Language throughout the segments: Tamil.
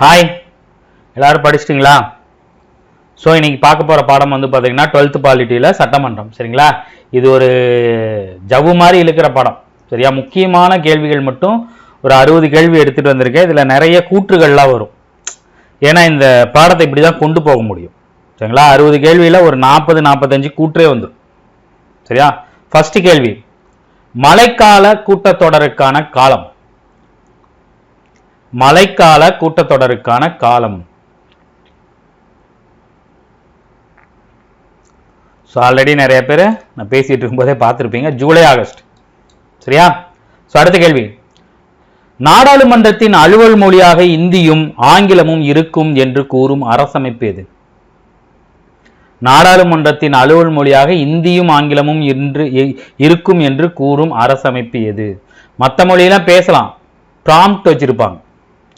ஹாய், எல்லாரும் படிச்சிட்டிங்களா? ஸோ இன்னைக்கு பார்க்க போகிற பாடம் வந்து பார்த்தீங்கன்னா 12th பாலிட்டியில் சட்டமன்றம். சரிங்களா? இது ஒரு ஜவ்வு மாதிரி இழுக்கிற பாடம். சரியா? முக்கியமான கேள்விகள் மட்டும் ஒரு 60 கேள்வி எடுத்துகிட்டு வந்திருக்கேன். இதில் நிறைய கூற்றுகள்லாம் வரும். ஏன்னா இந்த பாடத்தை இப்படி தான் கொண்டு போக முடியும். சரிங்களா? 60 கேள்வியில் ஒரு 40-45 கூற்றே வந்துடும். சரியா? ஃபர்ஸ்ட் கேள்வி, மழைக்கால கூட்டத்தொடருக்கான காலம். மழைக்கால கூட்டத்தொடருக்கான காலம். ஸோ ஆல்ரெடி நிறைய பேர் நான் பேசிட்டு இருக்கும்போதே பார்த்துருப்பீங்க, ஜூலை ஆகஸ்ட். சரியா? ஸோ அடுத்த கேள்வி, நாடாளுமன்றத்தின் அலுவல் மொழியாக இந்தியும் ஆங்கிலமும் இருக்கும் என்று கூறும் அரசமைப்பு எது? நாடாளுமன்றத்தின் அலுவல் மொழியாக இந்தியும் ஆங்கிலமும் இருக்கும் என்று கூறும் அரசமைப்பு எது? மற்ற மொழியெல்லாம் பேசலாம், ப்ராம்ப்ட் வச்சிருப்பாங்க.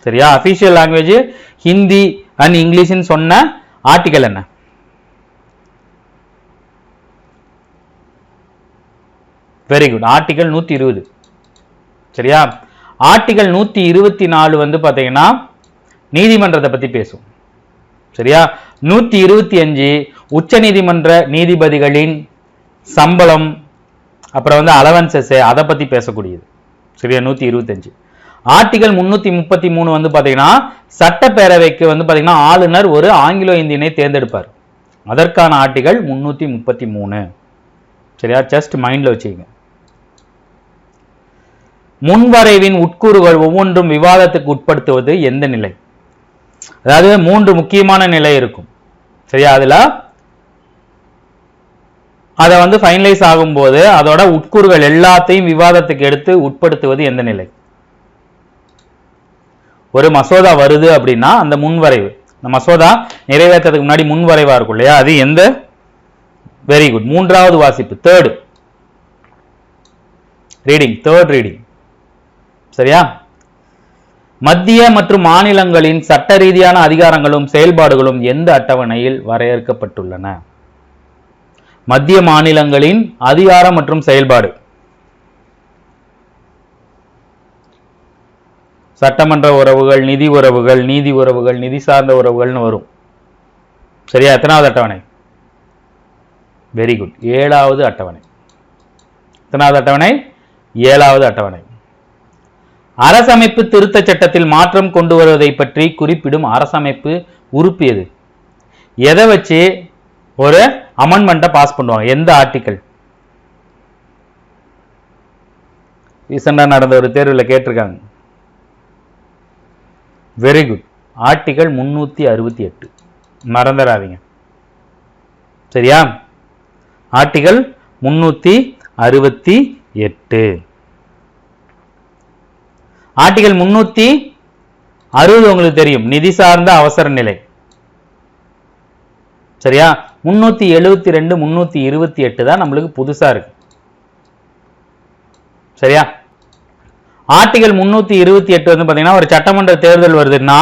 சரியா? அபிஷியல் லாங்குவேஜ் ஹிந்தி அண்ட் இங்கிலீஷ்னு சொன்ன ஆர்டிகல் என்ன? Very good, article 120. சரியா? ஆர்டிகல் 124 வந்து பாத்தீங்கன்னா நீதிமன்றத்தை பத்தி பேசும். சரியா? 125 உச்ச நீதிமன்ற நீதிபதிகளின் சம்பளம், அப்புறம் வந்து அலவன்சஸ், அதை பத்தி பேசக்கூடியது. சரியா? 125. ஆர்டிகல் 333 வந்து பாத்தீங்கன்னா சட்டப்பேரவைக்கு வந்து பாத்தீங்கன்னா ஆளுநர் ஒரு ஆங்கிலோ இந்தியனை தேர்ந்தெடுப்பார். அதற்கான ஆர்டிகல் 333. சரியா? ஜஸ்ட் மைண்ட்ல வச்சுக்கங்க. முன்வரைவின் உட்கூறுகள் ஒவ்வொன்றும் விவாதத்துக்கு உட்படுத்துவது எந்த நிலை? அதாவது 3 முக்கியமான நிலை இருக்கும். சரியா? அதுல அதை வந்து ஃபைனலைஸ் ஆகும்போது அதோட உட்கூறுகள் எல்லாத்தையும் விவாதத்துக்கு எடுத்து உட்படுத்துவது எந்த நிலை? ஒரு மசோதா வருது அப்படின்னா அந்த முன்வரைவு, இந்த மசோதா நிறைவேற்றதுக்கு முன்னாடி முன்வரைவா இருக்கும் இல்லையா, அது எந்த? வெரி குட், 3வது வாசிப்பு, தேர்ட் ரீடிங். சரியா? மத்திய மற்றும் மாநிலங்களின் சட்ட ரீதியான அதிகாரங்களும் செயல்பாடுகளும் எந்த அட்டவணையில் வரையறுக்கப்பட்டுள்ளன? மத்திய மாநிலங்களின் அதிகாரம் மற்றும் செயல்பாடு, சட்டமன்ற உறவுகள், நிதி உறவுகள், நீதி உறவுகள், நிதி சார்ந்த உறவுகள்னு வரும். சரியா? எத்தனாவது அட்டவணை? வெரி குட், 7வது அட்டவணை. எத்தனாவது அட்டவணை? 7வது அட்டவணை. அரசமைப்பு திருத்த சட்டத்தில் மாற்றம் கொண்டு வருவதை பற்றி குறிப்பிடும் அரசமைப்பு உறுப்பு எது? எதை வச்சு ஒரு அமெண்ட்மெண்ட்டை பாஸ் பண்ணுவாங்க? எந்த ஆர்டிகல்? ரீசெண்டா நடந்த ஒரு தேர்வில் கேட்டிருக்காங்க. Very good, article 368. மறந்துடாதீங்க. சரியா? ஆர்டிகல் 368. ஆர்டிகல் 360 உங்களுக்கு தெரியும், நிதி சார்ந்த அவசர நிலை. சரியா? 372 328 தான் நம்மளுக்கு புதுசா இருக்கு. சரியா? ஆர்டிகல் 328 வந்து பாத்தீங்கன்னா ஒரு சட்டமன்ற தேர்தல் வருதுன்னா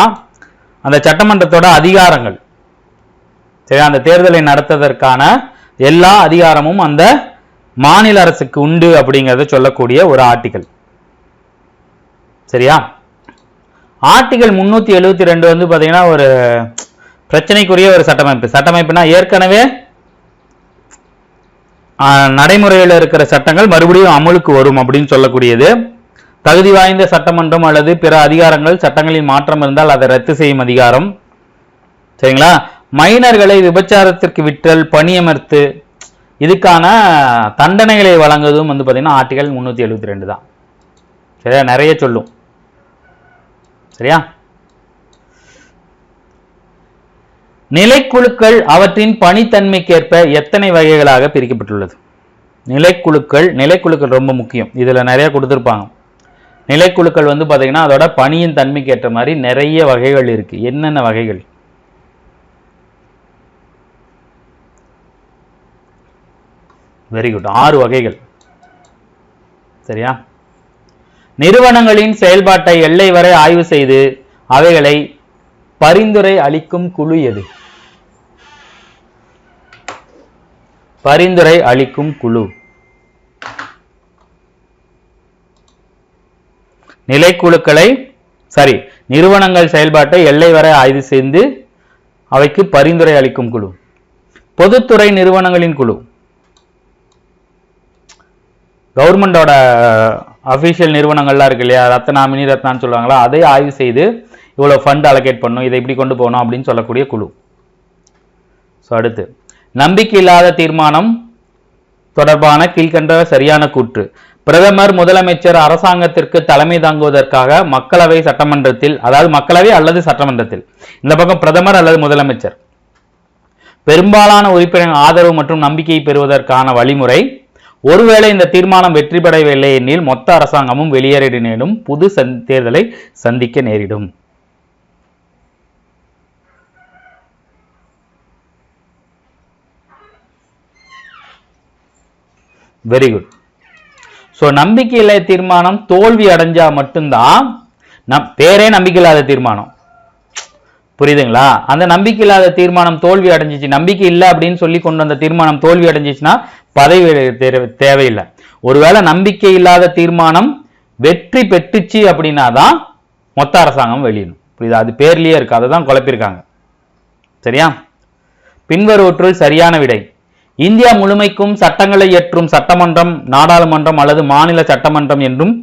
அந்த சட்டமன்றத்தோட அதிகாரங்கள், சரியா, அந்த தேர்தலை நடத்துவதற்கான எல்லா அதிகாரமும் அந்த மாநில அரசுக்கு உண்டு அப்படிங்கறத சொல்லக்கூடிய ஒரு ஆர்டிகல். சரியா? ஆர்டிகல் 372 வந்து பாத்தீங்கன்னா ஒரு பிரச்சனைக்குரிய ஒரு சட்டமைப்புனா ஏற்கனவே நடைமுறையில் இருக்கிற சட்டங்கள் மறுபடியும் அமலுக்கு வரும் அப்படின்னு சொல்லக்கூடியது. தகுதி வாய்ந்த சட்டமன்றம் அல்லது பிற அதிகாரங்கள் சட்டங்களில் மாற்றம் இருந்தால் அதை ரத்து செய்யும் அதிகாரம். சரிங்களா? மைனர்களை விபச்சாரத்திற்கு விற்றல், பணியமர்த்து, இதுக்கான தண்டனைகளை வழங்குவதும் வந்து பாத்தீங்கன்னா ஆர்டிகல் 372 தான். சரியா? நிறைய சொல்லும். சரியா? நிலைக்குழுக்கள் அவற்றின் பணித்தன்மைக்கேற்ப எத்தனை வகைகளாக பிரிக்கப்பட்டுள்ளது? நிலைக்குழுக்கள் ரொம்ப முக்கியம். இதுல நிறைய கொடுத்திருப்பாங்க. நிலைக்குழுக்கள் வந்து பாத்தீங்கன்னா அதோட பணியின் தன்மைக்கு ஏற்ற மாதிரி நிறைய வகைகள் இருக்கு. என்னென்ன வகைகள்? வெரி குட், 6 வகைகள். சரியா? நிறுவனங்களின் செயல்பாட்டை எல்லை வரை ஆய்வு செய்து அவைகளை பரிந்துரை அளிக்கும் குழு எது? பரிந்துரை அளிக்கும் குழு. நிலைக்குழுக்களை சரி, நிறுவனங்கள் செயல்பாட்டை எல்லை வரை ஆய்வு செய்து அவைக்கு பரிந்துரை அளிக்கும் குழு. பொதுத்துறை நிறுவனங்களின் குழு, கவர்மெண்டோட அபிஷியல் நிறுவனங்கள்லாம் இருக்கு இல்லையா, ரத்னா மினி ரத்னான்னு சொல்லுவாங்களா, அதை ஆய்வு செய்து இவ்வளவு ஃபண்ட் அலோகேட் பண்ணும், இதை இப்படி கொண்டு போகணும் அப்படின்னு சொல்லக்கூடிய குழு. ஸோ அடுத்து, நம்பிக்கை இல்லாத தீர்மானம் தொடர்பான கீழ்கண்ட சரியான கூற்று. பிரதமர் முதலமைச்சர் அரசாங்கத்திற்கு தலைமை தாங்குவதற்காக மக்களவை சட்டமன்றத்தில், அதாவது மக்களவை அல்லது சட்டமன்றத்தில், இந்த பக்கம் பிரதமர் அல்லது முதலமைச்சர் பெரும்பாலான உறுப்பினர் ஆதரவு மற்றும் நம்பிக்கையை பெறுவதற்கான வழிமுறை. ஒருவேளை இந்த தீர்மானம் வெற்றி பெறவில்லை எனில் மொத்த அரசாங்கமும் வெளியேறிட நேரிடும், புது தேர்தலை சந்திக்க நேரிடும். Very good. ஸோ நம்பிக்கையில்லா தீர்மானம் தோல்வி அடைஞ்சா மட்டும்தான், பேரே நம்பிக்கையில்லாத தீர்மானம், புரியுதுங்களா? அந்த நம்பிக்கை இல்லாத தீர்மானம் தோல்வி அடைஞ்சிச்சு, நம்பிக்கை இல்லை அப்படின்னு சொல்லி கொண்டு வந்த தீர்மானம் தோல்வி அடைஞ்சிச்சுன்னா பதவி தேவையில்லை. ஒருவேளை நம்பிக்கை இல்லாத தீர்மானம் வெற்றி பெற்றுச்சு அப்படின்னா தான் மொத்த அரசாங்கம் வெளியிடும். புரியுதா? அது பேர்லயே இருக்கு, அதை தான் குழப்பிருக்காங்க. சரியா? பின்வருவற்றுள் சரியான விடை. இந்தியா முழுமைக்கும் சட்டங்களை இயற்றும் சட்டமன்றம் நாடாளுமன்றம் அல்லது மாநில சட்டமன்றம் என்றும்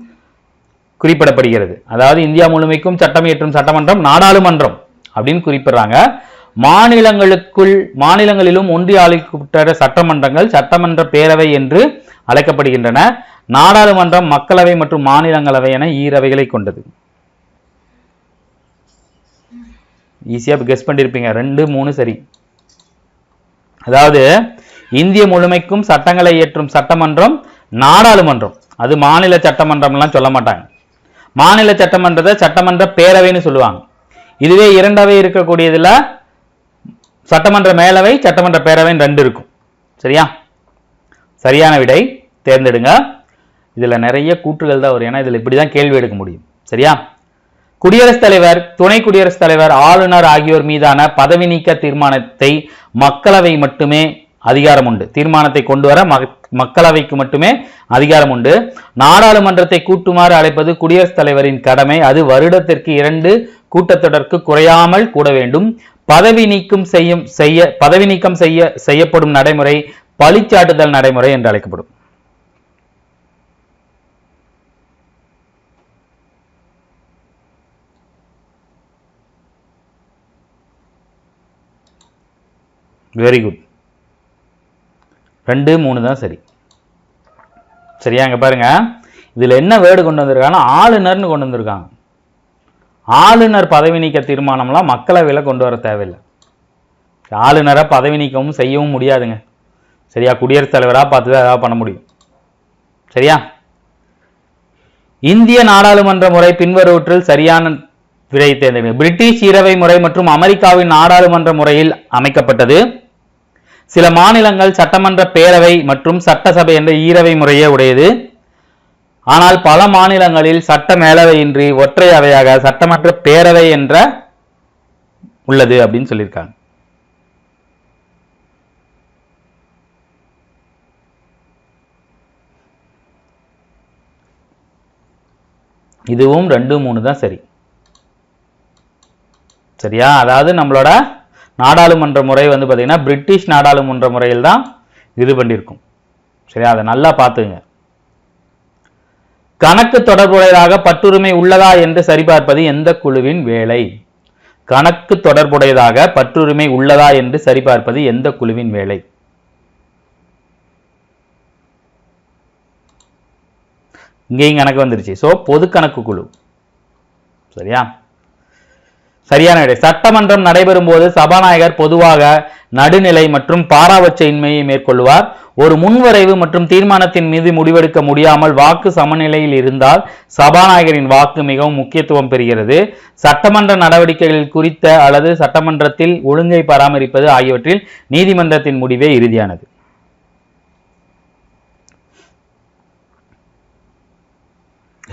குறிப்பிடப்படுகிறது. அதாவது இந்தியா முழுமைக்கும் சட்டம் இயற்றும் சட்டமன்றம் நாடாளுமன்றம் அப்படின்னு குறிப்பிடுறாங்க. மாநிலங்களிலும் ஒன்றிய ஆளுக்குட்பட்ட சட்டமன்றங்கள் சட்டமன்ற பேரவை என்று அழைக்கப்படுகின்றன. நாடாளுமன்றம் மக்களவை மற்றும் மாநிலங்களவை என ஈரவைகளை கொண்டது. ஈஸியா கெஸ் பண்ணிருப்பீங்க, 2, 3 சரி. அதாவது இந்திய முழுமைக்கும் சட்டங்களை இயற்றும் சட்டமன்றம் நாடாளுமன்றம், அது மாநில சட்டமன்றம்லாம் சொல்ல மாட்டாங்க. மாநில சட்டமன்றத்தை சட்டமன்ற பேரவைன்னு சொல்லுவாங்க. இதுவே இரண்டவை இருக்கக்கூடியதுல சட்டமன்ற மேலவை சட்டமன்ற பேரவை 2 இருக்கும். சரியா? சரியான விடை தேர்ந்தெடுங்க. இதுல நிறைய கூற்றுகள் தான் வரும், ஏன்னா இதுல இப்படிதான் கேள்வி எடுக்க முடியும். சரியா? குடியரசுத் தலைவர், துணை குடியரசுத் தலைவர், ஆளுநர் ஆகியோர் மீதான பதவி நீக்க தீர்மானத்தை மக்களவை மட்டுமே அதிகாரம் உண்டு. தீர்மானத்தை கொண்டு வர மக்களவைக்கு மட்டுமே அதிகாரம் உண்டு. நாடாளுமன்றத்தை கூட்டுமாறு அழைப்பது குடியரசுத் தலைவரின் கடமை. அது வருடத்திற்கு 2 கூட்டத்தொடருக்கு குறையாமல் கூட வேண்டும். பதவி நீக்கம் செய்யப்படும் நடைமுறை பழிச்சாட்டுதல் நடைமுறை என்று அழைக்கப்படும். Very good. 2, 3 தான் சரி. சரியா? இங்க பாருங்க, இதுல என்ன வேர்டு கொண்டு வந்திருக்காங்கன்னா ஆளுநர்னு கொண்டு வந்திருக்காங்க. ஆளுநர் பதவி நீக்க தீர்மானம்லாம் மக்களவையில் கொண்டு வர தேவையில்லை. ஆளுநரை பதவி நீக்கவும் செய்யவும் முடியாதுங்க. சரியா? குடியரசுத் தலைவராக பார்த்து தான் ஏதாவது பண்ண முடியும். சரியா? இந்திய நாடாளுமன்ற முறை பின்வருவற்றில் சரியான விடை தேர்ந்தெடுங்க. பிரிட்டிஷ் ஈரவை முறை மற்றும் அமெரிக்காவின் நாடாளுமன்ற முறையில் அமைக்கப்பட்டது. சில மாநிலங்கள் சட்டமன்ற பேரவை மற்றும் சட்டசபை என்ற ஈரவை முறையே உடையது. ஆனால் பல மாநிலங்களில் சட்ட மேலவையின்றி ஒற்றை அவையாக சட்டமன்ற பேரவை என்ற உள்ளது அப்படின்னு சொல்லியிருக்காங்க. இதுவும் 2, 3 தான் சரி. சரியா? அதாவது நம்மளோட நாடாளுமன்ற முறை வந்து பார்த்தீங்கன்னா பிரிட்டிஷ் நாடாளுமன்ற முறையில் தான் இது பண்ணியிருக்கும். சரியா? அதை நல்லா பார்த்துங்க. கணக்கு தொடர்புடையதாக பற்றுரிமை உள்ளதா என்று சரிபார்ப்பது எந்த குழுவின் வேலை? கணக்கு தொடர்புடையதாக பற்றுரிமை உள்ளதா என்று சரிபார்ப்பது எந்த குழுவின் வேலை? இங்கேயும் கணக்கு வந்துருச்சு. சோ பொது கணக்கு குழு. சரியா? சரியான விடை. சட்டமன்றம் நடைபெறும் போது சபாநாயகர் பொதுவாக நடுநிலை மற்றும் பாராபட்ச இன்மையை மேற்கொள்வார். ஒரு முன்வரைவு மற்றும் தீர்மானத்தின் மீது முடிவெடுக்க முடியாமல் வாக்கு சமநிலையில் இருந்தால் சபாநாயகரின் வாக்கு மிகவும் முக்கியத்துவம் பெறுகிறது. சட்டமன்ற நடவடிக்கைகள் குறித்த அல்லது சட்டமன்றத்தில் ஒழுங்கை பராமரிப்பது ஆகியவற்றில் நீதிமன்றத்தின் முடிவே இறுதியானது.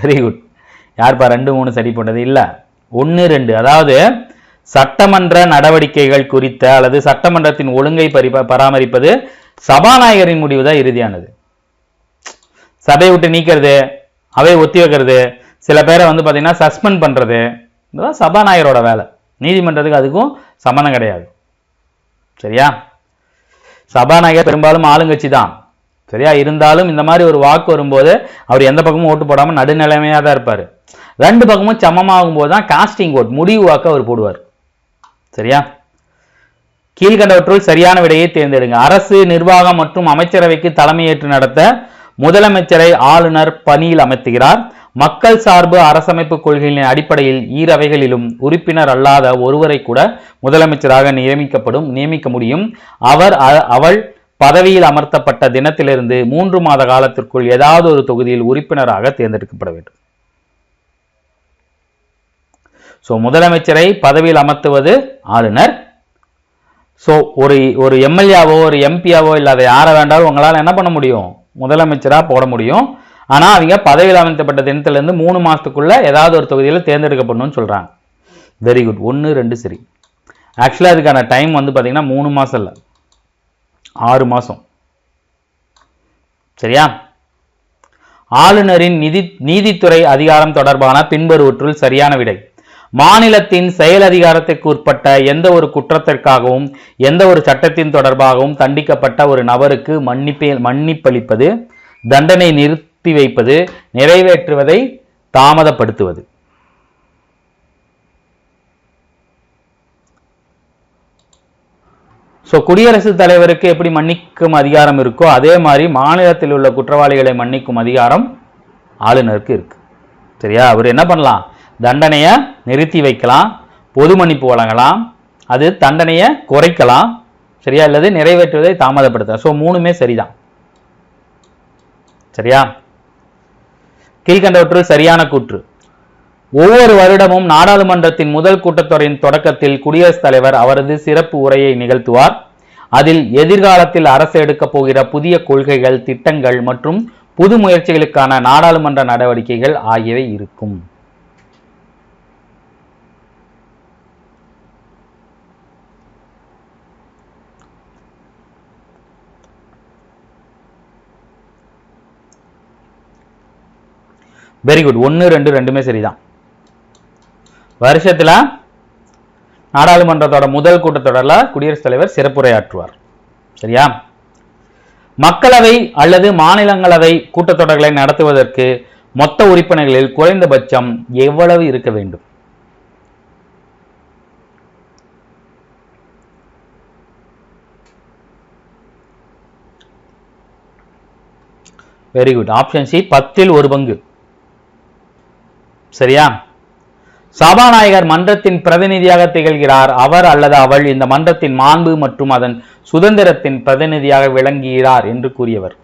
Very good. யார்ப்பா 2, 3 சரி போட்டது? இல்ல, 1, 2. அதாவது சட்டமன்ற நடவடிக்கைகள் குறித்த அல்லது சட்டமன்றத்தின் ஒழுங்கை பராமரிப்பது சபாநாயகரின் முடிவு தான் இறுதியானது. சபையை விட்டு நீக்கிறது, அவை ஒத்தி வைக்கிறது, சில பேரை வந்து பாத்தீங்கன்னா சஸ்பெண்ட் பண்றது, இதுதான் சபாநாயகரோட வேலை. நீதிமன்றத்துக்கு அதுக்கும் சம்பந்தம் கிடையாது. சரியா? சபாநாயகர் பெரும்பாலும் ஆளுங்கட்சி தான். சரியா? இருந்தாலும் இந்த மாதிரி ஒரு வாக்கு வரும்போது அவர் எந்த பக்கமும் ஓட்டு போடாம நடுநிலைமையா தான் இருப்பாரு. ரெண்டு பக்கமும் சமமாகும் போது தான் காஸ்டிங் ஓட், முடிவு வாக்கு அவர் போடுவார். சரியா? கீழ்கண்டவற்றுள் சரியான விடையை தேர்ந்தெடுங்க. அரசு, நிர்வாகம் மற்றும் அமைச்சரவைக்கு தலைமையேற்று நடத்த முதலமைச்சரை ஆளுநர் பணியில் அமர்த்துகிறார். மக்கள் சார்பு அரசமைப்பு கொள்கைகளின் அடிப்படையில் ஈரவைகளிலும் உறுப்பினர் அல்லாத ஒருவரை கூட முதலமைச்சராக நியமிக்க முடியும். அவள் பதவியில் அமர்த்தப்பட்ட தினத்திலிருந்து 3 மாத காலத்திற்குள் ஏதாவது ஒரு தொகுதியில் உறுப்பினராக தேர்ந்தெடுக்கப்பட வேண்டும். முதலமைச்சரை பதவியில் அமர்த்துவது ஆளுநர். ஒரு எம்எல்ஏவோ ஒரு எம்பியாவோ இல்லாத யாரை வேண்டாலும் உங்களால் என்ன பண்ண முடியும்? முதலமைச்சரா போட முடியும். ஆனா அவங்க பதவியில் அமைக்கப்பட்ட தினத்திலிருந்து 3 மாசத்துக்குள்ள ஏதாவது ஒரு தொகுதியில் தேர்ந்தெடுக்கப்படணும்னு சொல்றாங்க. Very good. 1, 2 சரி. ஆக்சுவலா அதுக்கான டைம் பாத்தீங்கன்னா 3 மாசம் இல்ல, 6 மாசம். சரியா? ஆளுநரின் நீதித்துறை அதிகாரம் தொடர்பான பின்வருவற்றுள் சரியான விடை. மாநிலத்தின் செயல் அதிகாரத்திற்கு உட்பட்ட எந்த ஒரு குற்றத்திற்காகவும் எந்த ஒரு சட்டத்தின் தொடர்பாகவும் தண்டிக்கப்பட்ட ஒரு நபருக்கு மன்னிப்பளிப்பது, தண்டனை நிறுத்தி வைப்பது, நிறைவேற்றுவதை தாமதப்படுத்துவது. குடியரசுத் தலைவருக்கு எப்படி மன்னிக்கும் அதிகாரம் இருக்கோ அதே மாதிரி மாநிலத்தில் உள்ள குற்றவாளிகளை மன்னிக்கும் அதிகாரம் ஆளுநருக்கு இருக்கு. சரியா? அவர் என்ன பண்ணலாம்? தண்டனையை நிறுத்தி வைக்கலாம், பொது மன்னிப்பு வழங்கலாம், அது தண்டனையை குறைக்கலாம். சரியா? அல்லது நிறைவேற்றுவதை தாமதப்படுத்த. மூணுமே சரிதான். சரியா? கீழ்கண்டவற்றுள் சரியான கூற்று. ஒவ்வொரு வருடமும் நாடாளுமன்றத்தின் முதல் கூட்டத்தொடரின் தொடக்கத்தில் குடியரசுத் தலைவர் அவரது சிறப்பு உரையை நிகழ்த்துவார். அதில் எதிர்காலத்தில் அரசு எடுக்கப் போகிற புதிய கொள்கைகள், திட்டங்கள் மற்றும் புது முயற்சிகளுக்கான நாடாளுமன்ற நடவடிக்கைகள் ஆகியவை இருக்கும். Very good. 1, 2 ரெண்டுமே சரிதான். வருஷத்துல நாடாளுமன்றத்தோட முதல் கூட்டத்தொடரில் குடியரசுத் தலைவர் சிறப்புரையாற்றுவார். சரியா? மக்களவை அல்லது மாநிலங்களவை கூட்டத்தொடர்களை நடத்துவதற்கு மொத்த உறுப்பினர்களில் குறைந்தபட்சம் எவ்வளவு இருக்க வேண்டும்? Very good. ஆப்ஷன் சி 10ல் 1 பங்கு. சரியா? சபாநாயகர் மன்றத்தின் பிரதிநிதியாக திகழ்கிறார். அவர் அல்லது அவள் இந்த மன்றத்தின் மாண்பு மற்றும் அதன் சுதந்திரத்தின் பிரதிநிதியாக விளங்குகிறார் என்று கூறியவர்.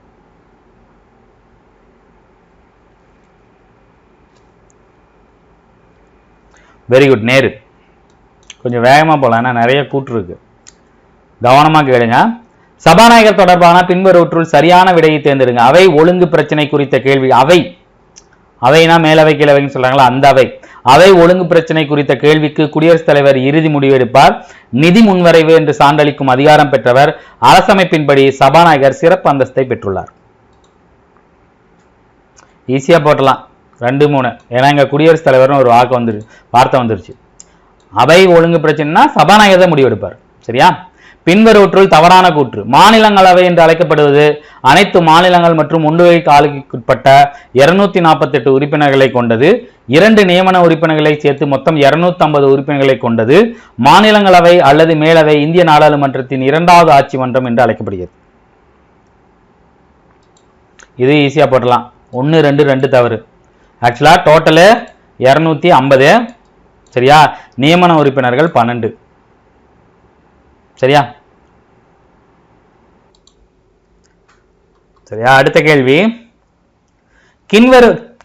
Very good. நேரு. கொஞ்சம் வேகமா போலாம், ஏன்னா நிறைய கூற்று இருக்கு, கவனமா கேளுங்க. சபாநாயகர் தொடர்பான பின்வருவற்றுள் சரியான விடையை தேர்ந்தெடுங்க. அவை ஒழுங்கு பிரச்சனை குறித்த கேள்வி. அவைனா மேலவை கீழவைன்னு சொல்றாங்களா, அந்த அவை ஒழுங்கு பிரச்சனை குறித்த கேள்விக்கு குடியரசுத் தலைவர் இறுதி முடிவெடுப்பார். நிதி முன்வரைவு என்று சான்றளிக்கும் அதிகாரம் பெற்றவர். அரசமைப்பின்படி சபாநாயகர் சிறப்பு அந்தஸ்தை பெற்றுள்ளார். ஈஸியா போட்டலாம். 2, 3. ஏன்னா இங்க குடியரசுத் தலைவர்னு ஒரு வார்த்தை வந்துருச்சு. அவை ஒழுங்கு பிரச்சனைனா சபாநாயகர் தான் முடிவெடுப்பார். சரியா? பின்வருவற்றுள் தவறான கூற்று. மாநிலங்களவை என்று அழைக்கப்படுவது அனைத்து மாநிலங்கள் மற்றும் ஒன்றிய ஆளுகைக்குட்பட்ட 248 உறுப்பினர்களை கொண்டது. 2 நியமன உறுப்பினர்களை சேர்த்து மொத்தம் 250 உறுப்பினர்களை கொண்டது. மாநிலங்களவை அல்லது மேலவை இந்திய நாடாளுமன்றத்தின் 2வது ஆட்சி மன்றம் என்று அழைக்கப்படுகிறது. இது ஈஸியா போட்டலாம். 1, 2 2 தவறு. ஆக்சுவலா டோட்டலு 250. சரியா? நியமன உறுப்பினர்கள் 12. சரியா? அடுத்த கேள்வி.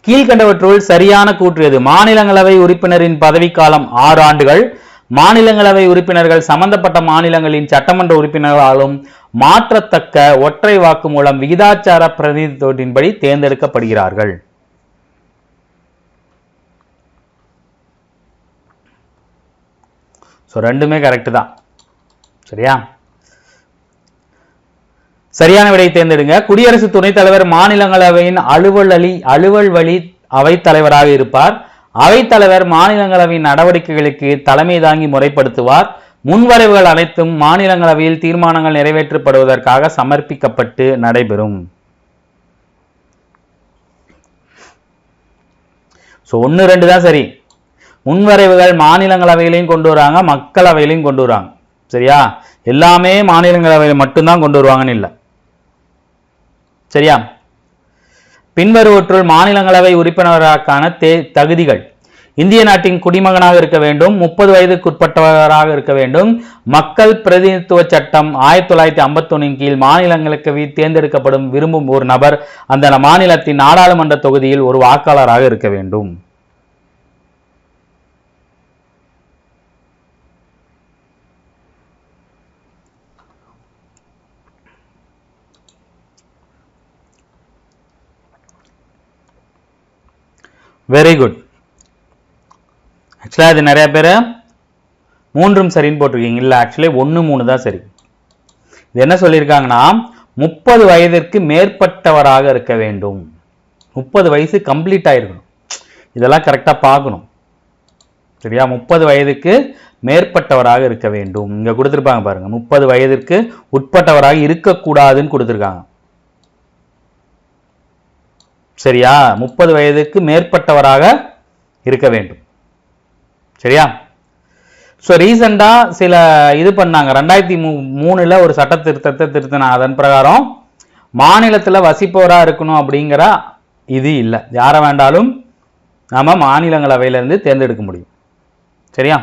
கீழ்கண்டவற்றுள் சரியான கூற்று எது? மாநிலங்களவை உறுப்பினரின் பதவிக்காலம் 6 ஆண்டுகள். மாநிலங்களவை உறுப்பினர்கள் சம்பந்தப்பட்ட மாநிலங்களின் சட்டமன்ற உறுப்பினர்களாலும் மாற்றத்தக்க ஒற்றை வாக்கு மூலம் விகிதாச்சார பிரதிநிதித்துவத்தின்படி தேர்ந்தெடுக்கப்படுகிறார்கள். ரெண்டுமே கரெக்ட் தான். சரியா? சரியான விடை தேர்ந்தெடுங்க. குடியரசு துணைத் தலைவர் மாநிலங்களவையின் அலுவல் வழி அவைத் தலைவராக இருப்பார். அவைத்தலைவர் மாநிலங்களவையின் நடவடிக்கைகளுக்கு தலைமை தாங்கி முறைப்படுத்துவார். முன்வரைவுகள் அனைத்தும் மாநிலங்களவையில் தீர்மானங்கள் நிறைவேற்றப்படுவதற்காக சமர்ப்பிக்கப்பட்டு நடைபெறும். ஸோ 1, 2 தான் சரி. முன்வரைவுகள் மாநிலங்களவையிலையும் கொண்டு வராங்க, மக்களவையிலையும் கொண்டு வராங்க. சரியா? எல்லாமே மாநிலங்களவையில் மட்டும்தான் கொண்டு வருவாங்கன்னு இல்லை. சரியா? பின்வருவற்றுள் மாநிலங்களவை உறுப்பினருக்கான தகுதிகள்: இந்திய நாட்டின் குடிமகனாக இருக்க வேண்டும், 30 வயதுக்குட்பட்டவராக இருக்க வேண்டும், மக்கள் பிரதிநிதித்துவ சட்டம் 1951 கீழ் மாநிலங்களுக்கு தேர்ந்தெடுக்கப்படும் விரும்பும் ஒரு நபர் அந்த மாநிலத்தின் நாடாளுமன்ற தொகுதியில் ஒரு வாக்காளராக இருக்க வேண்டும். Very good. ஆக்சுவலா இது நிறைய பேர் 3 சரின்னு போட்டிருக்கீங்க. இல்லை, ஆக்சுவலி 1, 3 தான் சரி. இது என்ன சொல்லியிருக்காங்கன்னா 30 வயதிற்கு மேற்பட்டவராக இருக்க வேண்டும். 30 வயசு கம்ப்ளீட் ஆயிருக்கணும். இதெல்லாம் கரெக்டாக பார்க்கணும். சரியா? 30 வயதுக்கு மேற்பட்டவராக இருக்க வேண்டும். இங்க கொடுத்துருப்பாங்க பாருங்க, 30 வயதிற்கு உட்பட்டவராக இருக்கக்கூடாதுன்னு கொடுத்துருக்காங்க. சரியா? 30 வயதுக்கு மேற்பட்டவராக இருக்க வேண்டும். சரியா? ஸோ ரீசெண்டா சில இது பண்ணாங்க. 2003 ஒரு சட்ட திருத்தத்தை திருத்தினாங்க. அதன் பிரகாரம் மாநிலத்தில் வசிப்பவராக இருக்கணும் அப்படிங்கிற இது இல்லை. யாரை வேண்டாலும் நாம மாநிலங்களவையிலிருந்து தேர்ந்தெடுக்க முடியும். சரியா?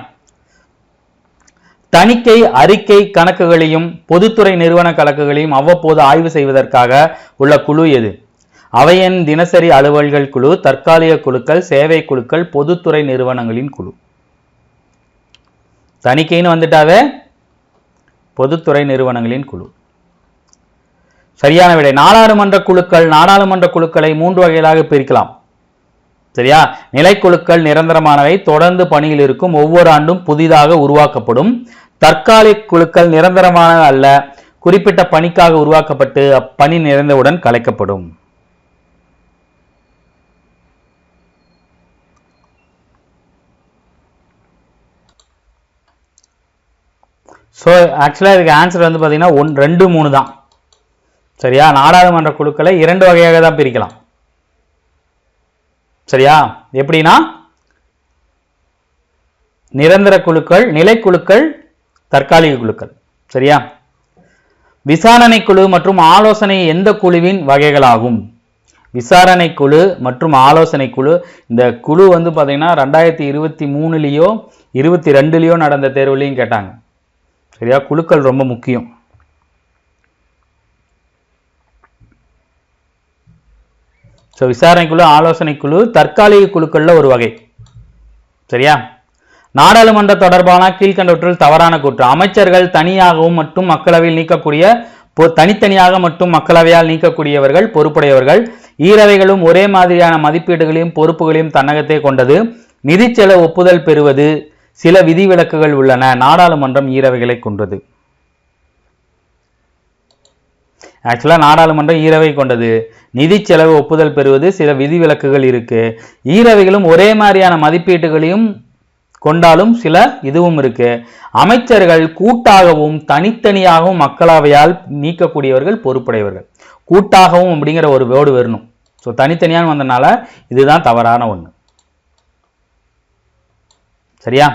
தணிக்கை அறிக்கை கணக்குகளையும் பொதுத்துறை நிறுவன கணக்குகளையும் அவ்வப்போது ஆய்வு செய்வதற்காக உள்ள குழு எது? அவையின் தினசரி அலுவல்கள் குழு, தற்காலிக குழுக்கள், சேவை குழுக்கள், பொதுத்துறை நிறுவனங்களின் குழு. தணிக்கைன்னு வந்துட்டாவே பொதுத்துறை நிறுவனங்களின் குழு. சரியான விடை நாடாளுமன்ற குழுக்கள். நாடாளுமன்ற குழுக்களை 3 வகைகளாக பிரிக்கலாம். சரியா? நிலைக்குழுக்கள் நிரந்தரமானவை, தொடர்ந்து பணியில் இருக்கும், ஒவ்வொரு ஆண்டும் புதிதாக உருவாக்கப்படும். தற்காலிக குழுக்கள் நிரந்தரமான அல்ல, குறிப்பிட்ட பணிக்காக உருவாக்கப்பட்டு அப்பணி நிறைந்தவுடன் கலைக்கப்படும். ஸோ ஆக்சுவலாக இதுக்கு ஆன்சர் வந்து பார்த்தீங்கன்னா 1, 2, 3 தான். சரியா? நாடாளுமன்ற குழுக்களை 2 வகையாக தான் பிரிக்கலாம். சரியா? எப்படின்னா நிரந்தர குழுக்கள், நிலைக்குழுக்கள், தற்காலிக குழுக்கள். சரியா? விசாரணை குழு மற்றும் ஆலோசனை எந்த குழுவின் வகைகளாகும்? விசாரணை குழு மற்றும் ஆலோசனை குழு. இந்த குழு வந்து பார்த்தீங்கன்னா 2023 22 நடந்த தேர்வுலையும் கேட்டாங்க. சரியா? குழுக்கள் ரொம்ப முக்கியம். ஸோ விசாரணை குழு, ஆலோசனை குழு தற்காலிக குழுக்கள்ல ஒரு வகை. சரியா? நாடாளுமன்ற தொடர்பான கீழ்கண்டவற்றில் தவறான கூற்று: அமைச்சர்கள் தனியாகவும் மற்றும் மக்களவையில் நீக்கக்கூடிய தனித்தனியாக மற்றும் மக்களவையால் நீக்கக்கூடியவர்கள் பொறுப்புடையவர்கள். ஈரவைகளும் ஒரே மாதிரியான மதிப்பீடுகளையும் பொறுப்புகளையும் தன்னகத்தே கொண்டது. நிதி செலவு ஒப்புதல் பெறுவது. சில விதிவிலக்குகள் உள்ளன. நாடாளுமன்றம் ஈரவைகளை கொண்டது. ஆக்சுவலா நாடாளுமன்றம் ஈரவை கொண்டது. நிதி செலவு ஒப்புதல் பெறுவது, சில விதிவிலக்குகள் இருக்கு. ஈரவைகளும் ஒரே மாதிரியான மதிப்பீட்டுகளையும் கொண்டாலும் சில இதுவும் இருக்கு. அமைச்சர்கள் கூட்டாகவும் தனித்தனியாகவும் மக்களவையால் நீக்கக்கூடியவர்கள் பொறுப்புடையவர்கள். கூட்டாகவும் அப்படிங்கிற ஒரு வேர்டு வரணும். ஸோ தனித்தனியாக வந்தனால இதுதான் தவறான ஒன்று. சரியா?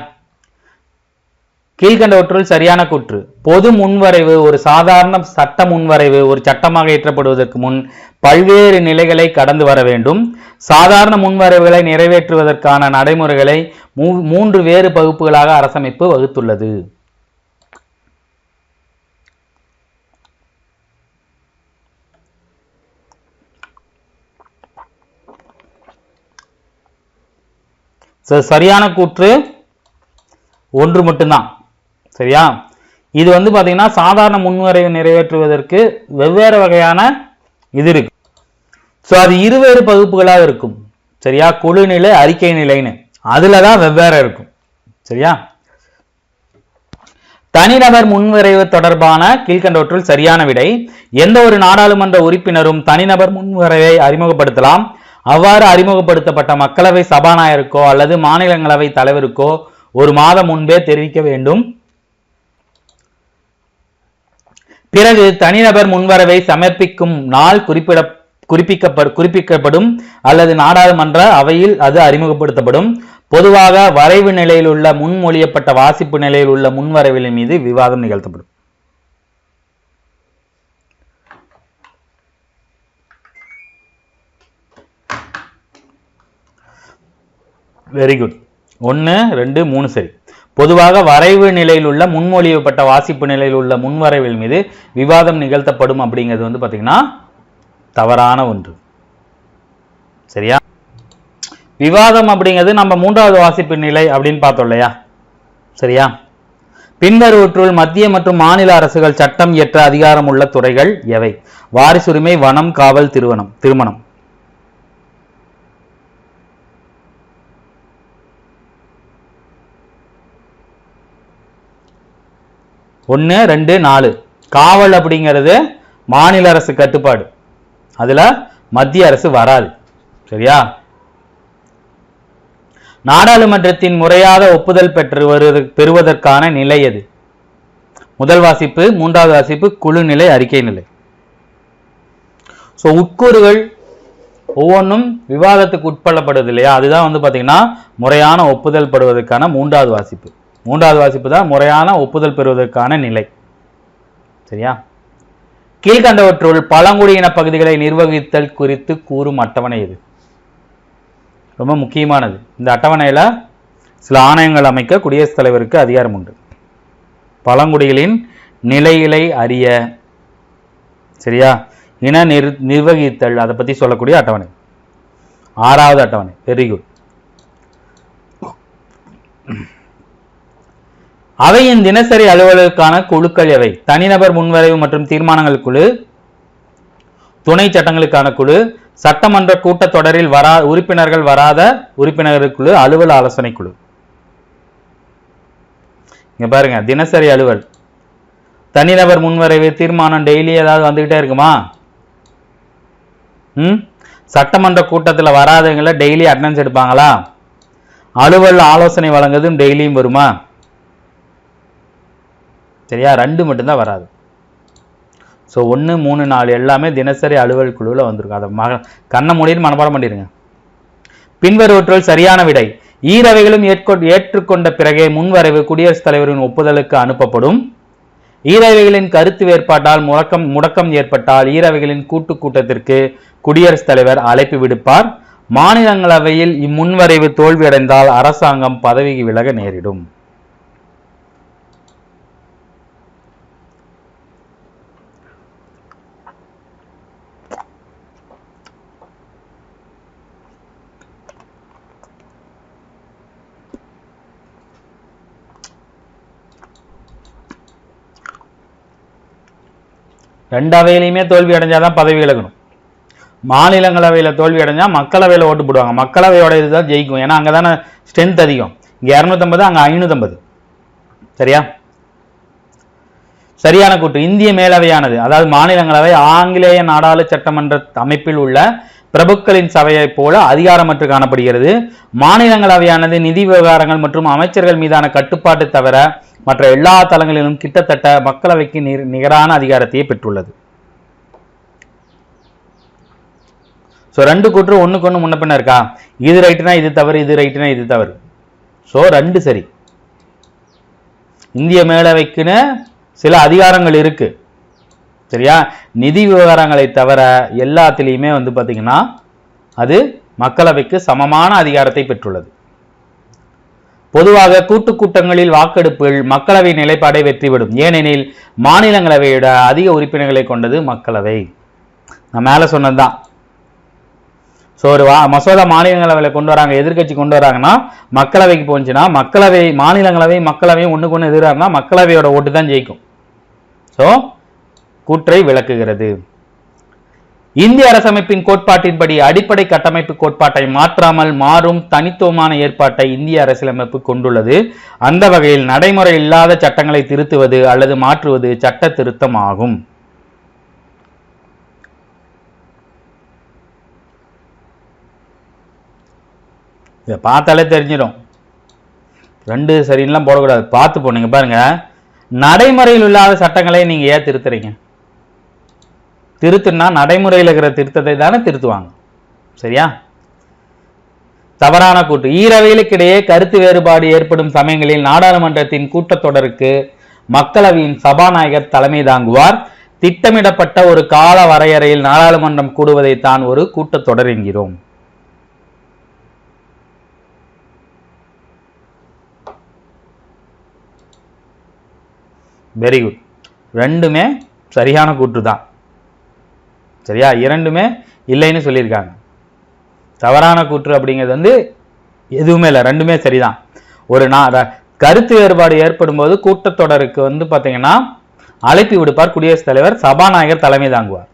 கீழ்கண்டவற்றுள் சரியான கூற்று: பொது முன்வரைவு ஒரு சாதாரண சட்ட முன்வரைவு ஒரு சட்டமாக இயற்றப்படுவதற்கு முன் பல்வேறு நிலைகளை கடந்து வர வேண்டும். சாதாரண முன்வரைவுகளை நிறைவேற்றுவதற்கான நடைமுறைகளை 3 வேறு பகுப்புகளாக அரசமைப்பு வகுத்துள்ளது. சரியான கூற்று 1 மட்டும்தான். சரியா? இது வந்து பாத்தீங்கன்னா சாதாரண முன்வரைவு நிறைவேற்றுவதற்கு வெவ்வேறு வகையான இது இருக்கு. ஸோ அது இருவேறு பகுப்புகளாக இருக்கும். சரியா? குழு நிலை, அறிக்கை நிலைன்னு அதுலதான் வெவ்வேறு இருக்கும். சரியா? தனிநபர் முன்வரைவு தொடர்பான கீழ்கண்டவற்றுள் சரியான விடை: எந்த ஒரு நாடாளுமன்ற உறுப்பினரும் தனிநபர் முன்வரைவை அறிமுகப்படுத்தலாம். அவ்வாறு அறிமுகப்படுத்தப்பட்ட மக்களவை சபாநாயகருக்கோ அல்லது மாநிலங்களவை தலைவருக்கோ ஒரு மாதம் முன்பே தெரிவிக்க வேண்டும். பிறகு தனிநபர் முன்வரவை சமர்ப்பிக்கும் நாள் குறிப்பிக்கப்படும் அல்லது நாடாளுமன்ற அவையில் அது அறிமுகப்படுத்தப்படும். பொதுவாக வரைவு நிலையில் உள்ள முன்மொழியப்பட்ட வாசிப்பு நிலையில் உள்ள முன்வரைவின் மீது விவாதம் நிகழ்த்தப்படும். Very good. 1, 2, 3 சரி. பொதுவாக வரைவு நிலையில் உள்ள முன்மொழியப்பட்ட வாசிப்பு நிலையில் உள்ள முன்வரைவில் மீது விவாதம் நிகழ்த்தப்படும் அப்படிங்கிறது வந்து பாத்தீங்கன்னா தவறான ஒன்று. சரியா? விவாதம் அப்படிங்கிறது நம்ம 3வது வாசிப்பு நிலை அப்படின்னு பார்த்தோம் இல்லையா? சரியா? பின்வருவற்றுள் மத்திய மற்றும் மாநில அரசுகள் சட்டம் இயற்ற அதிகாரம் உள்ள துறைகள் எவை? வாரிசுரிமை, வனம், காவல், திருமணம். 1, 2, 4. காவல் அப்படிங்கிறது மாநில அரசு கட்டுப்பாடு, அதுல மத்திய அரசு வராது. சரியா? நாடாளுமன்றத்தின் முறையாக ஒப்புதல் பெறுவதற்கான நிலை எது? முதல் வாசிப்பு, 3வது வாசிப்பு, குழு நிலை, அறிக்கை நிலை. சோ உட்கூறுகள் ஒவ்வொன்றும் விவாதத்துக்கு உட்படப்படுது இல்லையா? அதுதான் வந்து பாத்தீங்கன்னா முறையான ஒப்புதல் பெறுவதற்கான 3வது வாசிப்பு. 3வது வாசிப்பு தான் முறையான ஒப்புதல் பெறுவதற்கான நிலை. சரியா? கீழ்கண்டவற்றுள் பழங்குடியின பகுதிகளை நிர்வகித்தல் குறித்து கூறும் அட்டவணை எது? ரொம்ப முக்கியமானது. இந்த அட்டவணையில சில ஆணையங்கள் அமைக்க குடியரசுத் தலைவருக்கு அதிகாரம் உண்டு. பழங்குடிகளின் நிலைகளை அறிய, சரியா, இன நிர்வகித்தல், அதை பத்தி சொல்லக்கூடிய அட்டவணை 6வது அட்டவணை. Very good. அவையின் தினசரி அலுவலுக்கான குழுக்கள் எவை? தனிநபர் முன்வரைவு மற்றும் தீர்மானங்கள் குழு, துணை சட்டங்களுக்கான குழு, சட்டமன்ற கூட்டத்தொடரில் உறுப்பினர்கள் வராத உறுப்பினர்கள் குழு, அலுவல் ஆலோசனை குழு. இங்க பாருங்க, தினசரி அலுவல், தனிநபர் முன்வரைவு, தீர்மானம் டெய்லி ஏதாவது வந்துகிட்டே இருக்குமா? சட்டமன்ற கூட்டத்தில் வராதவங்கள டெய்லி அட்டெண்டன்ஸ் எடுப்பாங்களா? அலுவல் ஆலோசனை வழங்குவதும் டெய்லியும் வருமா? சரியா? 2 மட்டும்தான் வராது. ஸோ 1, 3, 4 எல்லாமே தினசரி அலுவல் குழுவில் வந்திருக்கும். அதை கண்ண மூடிட்டு மனப்பாடம் பண்ணிடுங்க. பின்வருவற்றுள் சரியான விடை. ஈரவைகளும் ஏற்றுக்கொண்ட பிறகே முன்வரைவு குடியரசுத் தலைவரின் ஒப்புதலுக்கு அனுப்பப்படும். ஈரவைகளின் கருத்து வேறுபாட்டால் முடக்கம் ஏற்பட்டால் ஈரவைகளின் கூட்டத்திற்கு குடியரசுத் தலைவர் அழைப்பு விடுப்பார். மாநிலங்களவையில் இம்முன்வரைவு தோல்வியடைந்தால் அரசாங்கம் பதவிக்கு விலக நேரிடும். ரெண்டு அவையிலையுமே தோல்வி அடைஞ்சாதான் பதவி விலகணும். மாநிலங்களவையில தோல்வி அடைஞ்சா மக்களவையில ஓட்டு போடுவாங்க. மக்களவையோட இதுதான் ஜெயிக்கும். ஏன்னா அங்கதானே ஸ்ட்ரென்த் அதிகம். இங்க 250, அங்க 550. சரியா? சரியான கூற்று. இந்திய மேலவையானது, அதாவது மாநிலங்களவை, ஆங்கிலேய நாடாளு சட்டமன்ற அமைப்பில் உள்ள பிரபுக்களின் சபையை போல அதிகாரமற்று காணப்படுகிறது. மாநிலங்களவையானது நிதி விவகாரங்கள் மற்றும் அமைச்சர்கள் மீதான கட்டுப்பாட்டு தவிர மற்ற எல்லா தளங்களிலும் கிட்டத்தட்ட மக்களவைக்கு நிகரான அதிகாரத்தையே பெற்றுள்ளது. சோ 2 கூற்று ஒண்ணுக்கு ஒண்ணு முன்ன பின்ன இருக்கா? இது ரைட்டுனா இது தவறு, இது ரைட்டுனா இது தவறு. சோ 2 சரி. இந்திய மேலவைக்குன்னு சில அதிகாரங்கள் இருக்கு. சரியா? நிதி விவகாரங்களை தவிர எல்லாத்திலையுமே வந்து பாத்தீங்கன்னா அது மக்களவைக்கு சமமான அதிகாரத்தை பெற்றுள்ளது. பொதுவாக கூட்டங்களில் வாக்கெடுப்பில் மக்களவை நிலைப்பாடை வெற்றிவிடும். ஏனெனில் மாநிலங்களவையோட அதிக உறுப்பினர்களை கொண்டது மக்களவை. நான் மேல சொன்னதுதான். ஸோ ஒரு மசோதா மாநிலங்களவையில் கொண்டு வராங்க, எதிர்கட்சி கொண்டு வராங்கன்னா மக்களவைக்கு போச்சுன்னா மாநிலங்களவையும் ஒண்ணுக்கு ஒன்று எதிரானா மக்களவையோட ஓட்டு தான் ஜெயிக்கும். ஸோ கூற்றை விளக்குகிறது. இந்திய அரசமைப்பின் கோட்பாட்டின்படி அடிப்படை கட்டமைப்பு கோட்பாட்டை மாற்றாமல் மாறும் தனித்துவமான ஏற்பாட்டை இந்திய அரசியலமைப்பு கொண்டுள்ளது. அந்த வகையில் நடைமுறை இல்லாத சட்டங்களை திருத்துவது அல்லது மாற்றுவது சட்ட திருத்தம் ஆகும். இதை பார்த்தாலே தெரிஞ்சிடும். 2 சரின்னுலாம் போடக்கூடாது, பார்த்து போனீங்க பாருங்க. நடைமுறையில் இல்லாத சட்டங்களை நீங்க ஏன் திருத்துறீங்க? திருத்துனா நடைமுறையில் இருக்கிற திருத்தத்தை தானே திருத்துவாங்க. சரியா? தவறான கூற்று. ஈரவைகளுக்கிடையே கருத்து வேறுபாடு ஏற்படும் சமயங்களில் நாடாளுமன்றத்தின் கூட்டத்தொடருக்கு மக்களவையின் சபாநாயகர் தலைமை தாங்குவார். திட்டமிடப்பட்ட ஒரு கால வரையறையில் நாடாளுமன்றம் கூடுவதைத்தான் ஒரு கூட்டத்தொடர் என்கிறோம். Very good. 2மே சரியான கூற்று தான். சரியா? 2மே இல்லைன்னு சொல்லியிருக்காங்க. தவறான கூற்று அப்படிங்கிறது எதுவுமே இல்லை, 2மே சரிதான். ஒரு கருத்து வேறுபாடு ஏற்படும் போது கூட்டத்தொடருக்கு பார்த்தீங்கன்னா அழைப்பு விடுப்பார் குடியரசுத் தலைவர், சபாநாயகர் தலைமை தாங்குவார்.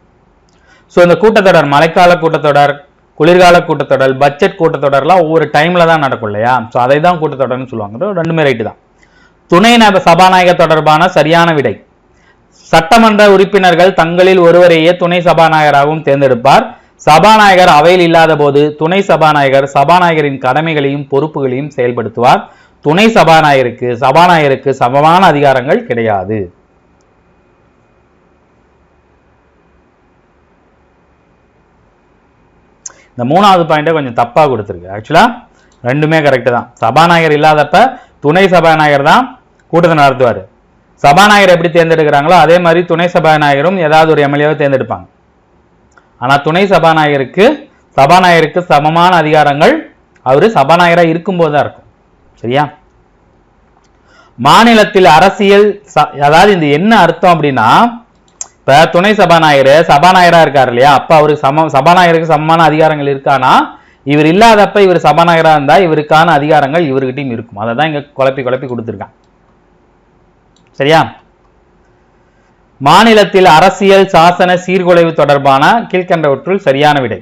ஸோ இந்த கூட்டத்தொடர் மழைக்கால கூட்டத்தொடர், குளிர்கால கூட்டத்தொடர், பட்ஜெட் கூட்டத்தொடர்லாம் ஒவ்வொரு டைம்ல தான் நடக்கும் இல்லையா? ஸோ அதை தான் கூட்டத்தொடர்னு சொல்லுவாங்க. 2மே ரைட்டு தான். துணை சபாநாயகர் தொடர்பான சரியான விடை. சட்டமன்ற உறுப்பினர்கள் தங்களில் ஒருவரையே துணை சபாநாயகராகவும் தேர்ந்தெடுப்பார். சபாநாயகர் அவையில் இல்லாத போது துணை சபாநாயகர் சபாநாயகரின் கடமைகளையும் பொறுப்புகளையும் செயல்படுத்துவார். துணை சபாநாயகருக்கு சமமான அதிகாரங்கள் கிடையாது. இந்த 3வது பாயிண்ட கொஞ்சம் தப்பா கொடுத்துருக்கு. ஆக்சுவலா 2மே கரெக்ட் தான். சபாநாயகர் இல்லாதப்ப துணை சபாநாயகர் தான் கூட்டத்தை நடத்துவார். சபாநாயகர் எப்படி தேர்ந்தெடுக்கிறாங்களோ அதே மாதிரி துணை சபாநாயகரும் ஏதாவது ஒரு எம்எல்ஏவை தேர்ந்தெடுப்பாங்க. ஆனா துணை சபாநாயகருக்கு சமமான அதிகாரங்கள் அவரு சபாநாயகராக இருக்கும்போது தான் இருக்கும். சரியா? மாநிலத்தில் அரசியல், அதாவது இந்த என்ன அர்த்தம் அப்படின்னா, இப்ப துணை சபாநாயகரா இருக்காரு இல்லையா, அப்ப அவருக்கு சபாநாயகருக்கு சமமான அதிகாரங்கள் இருக்கானா? இவர் இல்லாதப்ப இவர் சபாநாயகரா இருந்தா இவருக்கான அதிகாரங்கள் இவர்கிட்டையும் இருக்கும். அதை தான் இங்க குழப்பி கொடுத்திருக்காங்க. சரியா? மாநிலத்தில் அரசியல் சாசன சீர்குலைவு தொடர்பான கீழ்கண்டவற்றுள் சரியான விடை.